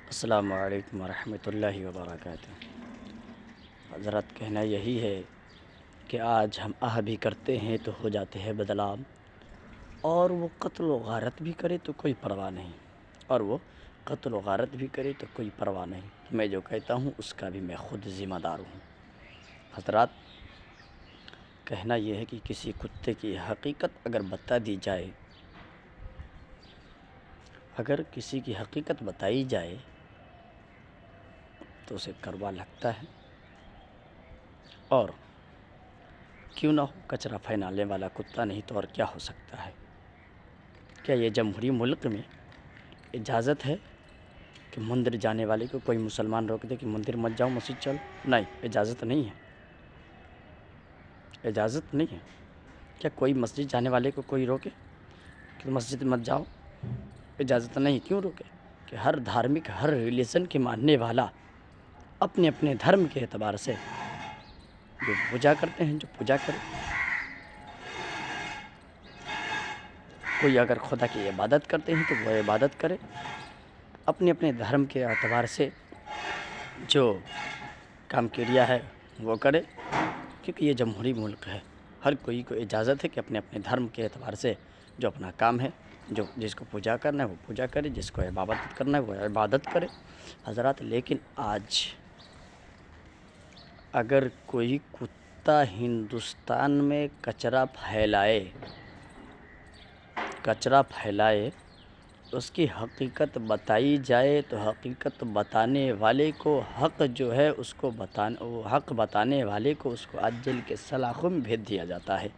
السلام علیکم ورحمۃ اللہ وبرکاتہ۔ حضرت کہنا یہی ہے کہ آج ہم بھی کرتے ہیں تو ہو جاتے ہیں بدنام، اور وہ قتل و غارت بھی کرے تو کوئی پرواہ نہیں، اور وہ قتل و غارت بھی کرے تو کوئی پرواہ نہیں۔ میں جو کہتا ہوں اس کا بھی میں خود ذمہ دار ہوں۔ حضرات کہنا یہ ہے کہ کسی کتے کی حقیقت اگر بتا دی جائے، اگر کسی کی حقیقت بتائی جائے تو اسے کڑوا لگتا ہے، اور کیوں نہ ہو کچرا پھینالنے والا کتا نہیں تو اور کیا ہو سکتا ہے؟ کیا یہ جمہوری ملک میں اجازت ہے کہ مندر جانے والے کو کوئی مسلمان روک دے کہ مندر مت جاؤ، مسجد چلو؟ نہیں، اجازت نہیں ہے، اجازت نہیں ہے۔ کیا کوئی مسجد جانے والے کو کوئی روکے کہ مسجد مت جاؤ؟ اجازت نہیں۔ کیوں روکے؟ کہ ہر دھارمک، ہر ریلیجن کے ماننے والا اپنے اپنے دھرم کے اعتبار سے جو پوجا کرتے ہیں، جو پوجا کرے۔ کوئی اگر خدا کی عبادت کرتے ہیں تو وہ عبادت کرے، اپنے اپنے دھرم کے اعتبار سے جو کام کریا ہے وہ کرے، کیونکہ یہ جمہوری ملک ہے۔ ہر کوئی کو اجازت ہے کہ اپنے اپنے دھرم کے اعتبار سے جو اپنا کام ہے، جو جس کو پوجا کرنا ہے وہ پوجا کرے، جس کو عبادت کرنا ہے وہ عبادت کرے۔ حضرات لیکن آج اگر کوئی کتا ہندوستان میں کچرا پھیلائے، اس کی حقیقت بتائی جائے تو حقیقت بتانے والے کو حق جو ہے اس کو حق بتانے والے کو اس کو آج جیل کے سلاخوں میں بھیج دیا جاتا ہے،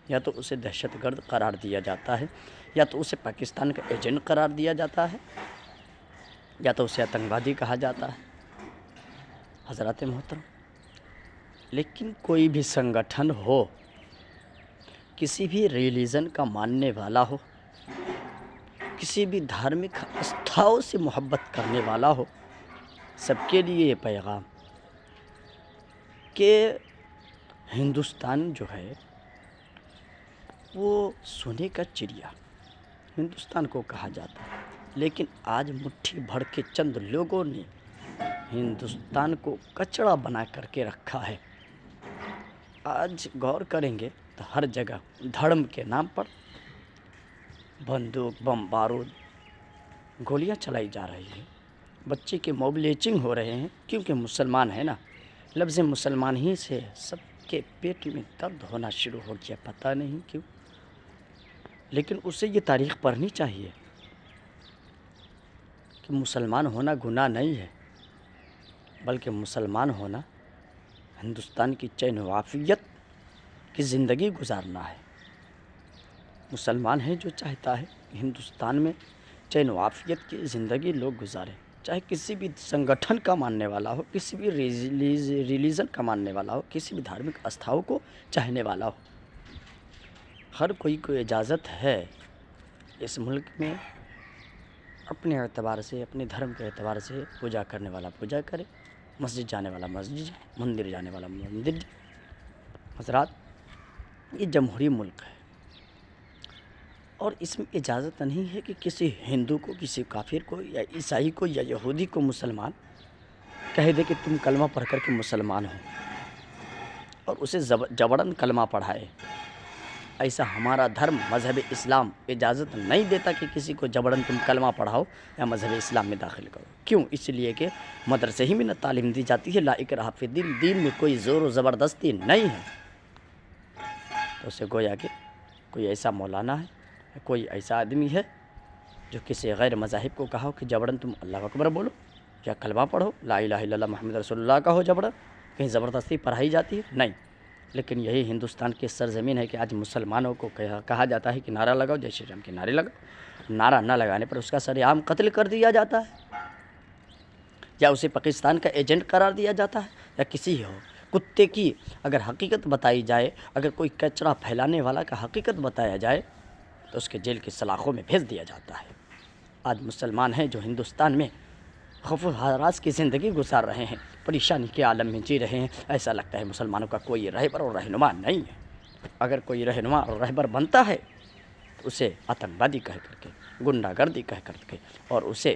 یا تو اسے دہشت گرد قرار دیا جاتا ہے، یا تو اسے پاکستان کا ایجنٹ قرار دیا جاتا ہے، یا تو اسے آتنکوادی کہا جاتا ہے۔ حضرات محترم، لیکن کوئی بھی سنگٹھن ہو، کسی بھی ریلیجن کا ماننے والا ہو، کسی بھی دھارمک آستھاؤں سے محبت کرنے والا ہو، سب کے لیے یہ پیغام کہ ہندوستان جو ہے وہ سونے کا چڑیا ہندوستان کو کہا جاتا ہے، لیکن آج مٹھی بھر کے چند لوگوں نے ہندوستان کو کچڑا بنا کر کے رکھا ہے۔ آج غور کریں گے تو ہر جگہ دھرم کے نام پر بندوق، بم، بارود، گولیاں چلائی جا رہی ہیں، بچے کے موب لیچنگ ہو رہے ہیں، کیونکہ مسلمان ہے نا۔ لفظ مسلمان ہی سے سب کے پیٹ میں درد ہونا شروع ہو گیا، پتہ نہیں کیوں، لیکن اسے یہ تاریخ پڑھنی چاہیے کہ مسلمان ہونا گناہ نہیں ہے، بلکہ مسلمان ہونا ہندوستان کی چین و عافیت کی زندگی گزارنا ہے۔ مسلمان ہے جو چاہتا ہے کہ ہندوستان میں چین و عافیت کی زندگی لوگ گزاریں، چاہے کسی بھی سنگٹھن کا ماننے والا ہو، کسی بھی ریلیجن کا ماننے والا ہو، کسی بھی دھارمک آستھاؤں کو چاہنے والا ہو۔ ہر کوئی کو اجازت ہے اس ملک میں اپنے اعتبار سے، اپنے دھرم کے اعتبار سے پوجا کرنے والا پوجا کرے، مسجد جانے والا مسجد جائے، مندر جانے والا مندر جائے۔ حضرات یہ جمہوری ملک ہے، اور اس میں اجازت نہیں ہے کہ کسی ہندو کو، کسی کافر کو، یا عیسائی کو، یا یہودی کو مسلمان کہہ دے کہ تم کلمہ پڑھ کر کے مسلمان ہو، اور اسے جبراً کلمہ پڑھائے۔ ایسا ہمارا دھرم، مذہب اسلام اجازت نہیں دیتا کہ کسی کو جبراً تم کلمہ پڑھاؤ یا مذہب اسلام میں داخل کرو۔ کیوں؟ اس لیے کہ مدرسے ہی میں نہ تعلیم دی جاتی ہے لا اکراہ فی الدین، دین میں کوئی زور و زبردستی نہیں ہے۔ تو اسے گویا کہ کوئی ایسا مولانا ہے، کوئی ایسا آدمی ہے جو کسی غیر مذاہب کو کہا کہ جبراً تم اللہ اکبر بولو یا کلمہ پڑھو، لا الہ الا اللہ محمد رسول اللہ کہو، جبراً کہیں زبردستی پڑھائی جاتی ہے؟ نہیں۔ لیکن یہی ہندوستان کی سرزمین ہے کہ آج مسلمانوں کو کہا جاتا ہے کہ نعرہ لگاؤ، جے شری رام کے نعرے لگاؤ، نعرہ نہ لگانے پر اس کا سر عام قتل کر دیا جاتا ہے، یا اسے پاکستان کا ایجنٹ قرار دیا جاتا ہے، یا کسی ہو کتے کی اگر حقیقت بتائی جائے، اگر کوئی کچرا پھیلانے والا کا حقیقت بتایا جائے تو اس کے جیل کی سلاخوں میں بھیج دیا جاتا ہے۔ آج مسلمان ہیں جو ہندوستان میں خوف و ہراس کی زندگی گزار رہے ہیں، پریشانی کے عالم میں جی رہے ہیں، ایسا لگتا ہے مسلمانوں کا کوئی رہبر اور رہنما نہیں ہے۔ اگر کوئی رہنما اور رہبر بنتا ہے تو اسے آتنکوادی کہہ کر کے، غنڈہ گردی کہہ کر کے، اور اسے